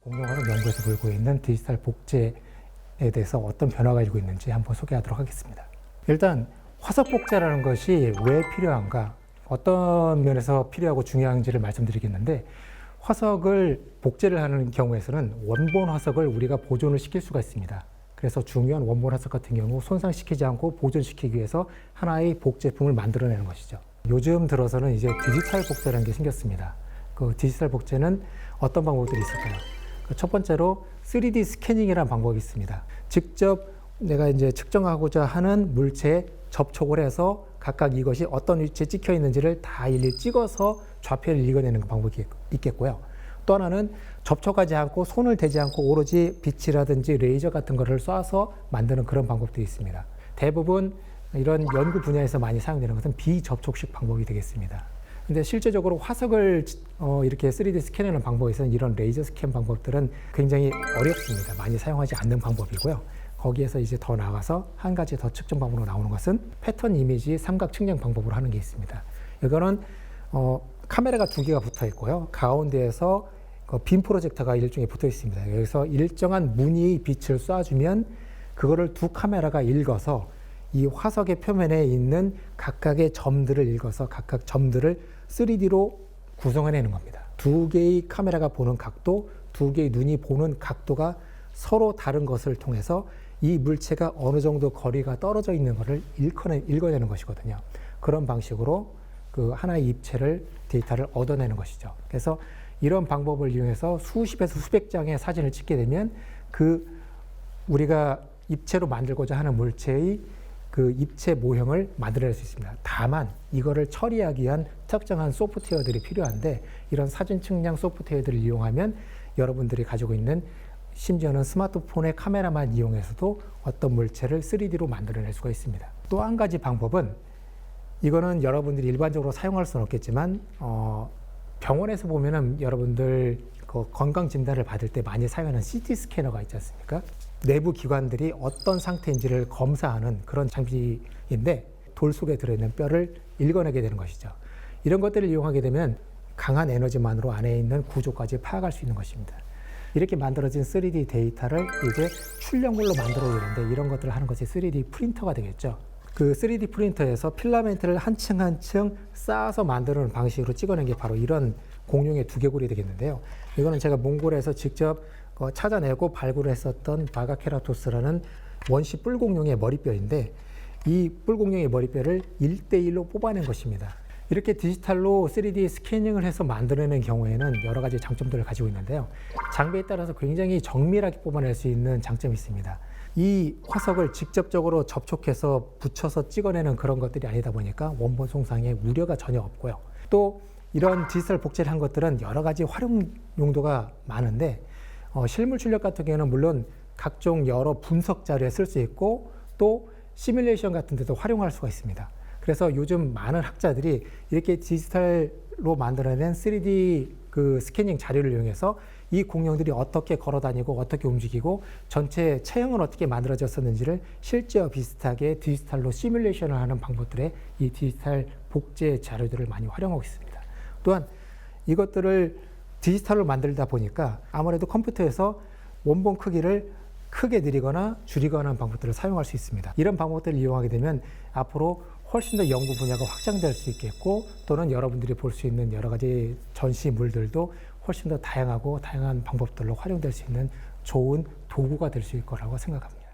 공룡화석 연구에서 보이고 있는 디지털 복제에 대해서 어떤 변화가 일고 있는지 한번 소개하도록 하겠습니다. 일단 화석 복제라는 것이 왜 필요한가, 어떤 면에서 필요하고 중요한지를 말씀드리겠는데, 화석을 복제를 하는 경우에서는 원본 화석을 우리가 보존을 시킬 수가 있습니다. 그래서 중요한 원본 화석 같은 경우 손상시키지 않고 보존시키기 위해서 하나의 복제품을 만들어내는 것이죠. 요즘 들어서는 이제 디지털 복제라는 게 생겼습니다. 그 디지털 복제는 어떤 방법들이 있을까요? 첫 번째로 3D 스캐닝이라는 방법이 있습니다. 직접 내가 이제 측정하고자 하는 물체에 접촉을 해서 각각 이것이 어떤 위치에 찍혀 있는지를 다 일일이 찍어서 좌표를 읽어내는 방법이 있겠고요. 또 하나는 접촉하지 않고 손을 대지 않고 오로지 빛이라든지 레이저 같은 거를 쏴서 만드는 그런 방법들이 있습니다. 대부분 이런 연구 분야에서 많이 사용되는 것은 비접촉식 방법이 되겠습니다. 근데 실제적으로 화석을 이렇게 3D 스캔하는 방법에서는 이런 레이저 스캔 방법들은 굉장히 어렵습니다. 많이 사용하지 않는 방법이고요. 거기에서 이제 더 나아가서 한 가지 더 측정 방법으로 나오는 것은 패턴 이미지 삼각 측량 방법으로 하는 게 있습니다. 이거는 카메라가 두 개가 붙어 있고요. 가운데에서 빔 프로젝터가 일종의 붙어 있습니다. 여기서 일정한 무늬의 빛을 쏴주면 그거를 두 카메라가 읽어서 이 화석의 표면에 있는 각각의 점들을 읽어서 각각 점들을 3D로 구성해내는 겁니다. 두 개의 카메라가 보는 각도, 두 개의 눈이 보는 각도가 서로 다른 것을 통해서 이 물체가 어느 정도 거리가 떨어져 있는 것을 읽어내는 것이거든요. 그런 방식으로 그 하나의 입체를, 데이터를 얻어내는 것이죠. 그래서 이런 방법을 이용해서 수십에서 수백 장의 사진을 찍게 되면 그 우리가 입체로 만들고자 하는 물체의 그 입체 모형을 만들어낼 수 있습니다. 다만 이거를 처리하기 위한 특정한 소프트웨어들이 필요한데, 이런 사진 측량 소프트웨어들을 이용하면 여러분들이 가지고 있는, 심지어는 스마트폰의 카메라만 이용해서도 어떤 물체를 3D로 만들어낼 수가 있습니다. 또 한 가지 방법은, 이거는 여러분들이 일반적으로 사용할 수는 없겠지만 병원에서 보면은 여러분들 그 건강 진단을 받을 때 많이 사용하는 CT 스캐너가 있지 않습니까? 내부 기관들이 어떤 상태인지를 검사하는 그런 장비인데, 돌 속에 들어있는 뼈를 읽어내게 되는 것이죠. 이런 것들을 이용하게 되면 강한 에너지만으로 안에 있는 구조까지 파악할 수 있는 것입니다. 이렇게 만들어진 3D 데이터를 이제 출력물로 만들어야 되는데, 이런 것들을 하는 것이 3D 프린터가 되겠죠. 그 3D 프린터에서 필라멘트를 한 층 한 층 쌓아서 만드는 방식으로 찍어낸 게 바로 이런 공룡의 두개골이 되겠는데요. 이거는 제가 몽골에서 직접 찾아내고 발굴을 했었던 바가케라토스라는 원시 뿔공룡의 머리뼈인데, 이 뿔공룡의 머리뼈를 1대1로 뽑아낸 것입니다. 이렇게 디지털로 3D 스캐닝을 해서 만들어내는 경우에는 여러 가지 장점들을 가지고 있는데요. 장비에 따라서 굉장히 정밀하게 뽑아낼 수 있는 장점이 있습니다. 이 화석을 직접적으로 접촉해서 붙여서 찍어내는 그런 것들이 아니다 보니까 원본 손상에 우려가 전혀 없고요. 또 이런 디지털 복제를 한 것들은 여러 가지 활용 용도가 많은데, 실물 출력 같은 경우는 물론 각종 여러 분석 자료에 쓸 수 있고, 또 시뮬레이션 같은 데도 활용할 수가 있습니다. 그래서 요즘 많은 학자들이 이렇게 디지털로 만들어낸 3D 그 스캐닝 자료를 이용해서 이 공룡들이 어떻게 걸어 다니고 어떻게 움직이고 전체 체형은 어떻게 만들어졌었는지를 실제와 비슷하게 디지털로 시뮬레이션을 하는 방법들의 이 디지털 복제 자료들을 많이 활용하고 있습니다. 또한 이것들을 디지털로 만들다 보니까 아무래도 컴퓨터에서 원본 크기를 크게 늘리거나 줄이거나 하는 방법들을 사용할 수 있습니다. 이런 방법들을 이용하게 되면 앞으로 훨씬 더 연구 분야가 확장될 수 있겠고, 또는 여러분들이 볼 수 있는 여러 가지 전시물들도 훨씬 더 다양한 방법들로 활용될 수 있는 좋은 도구가 될 수 있을 거라고 생각합니다.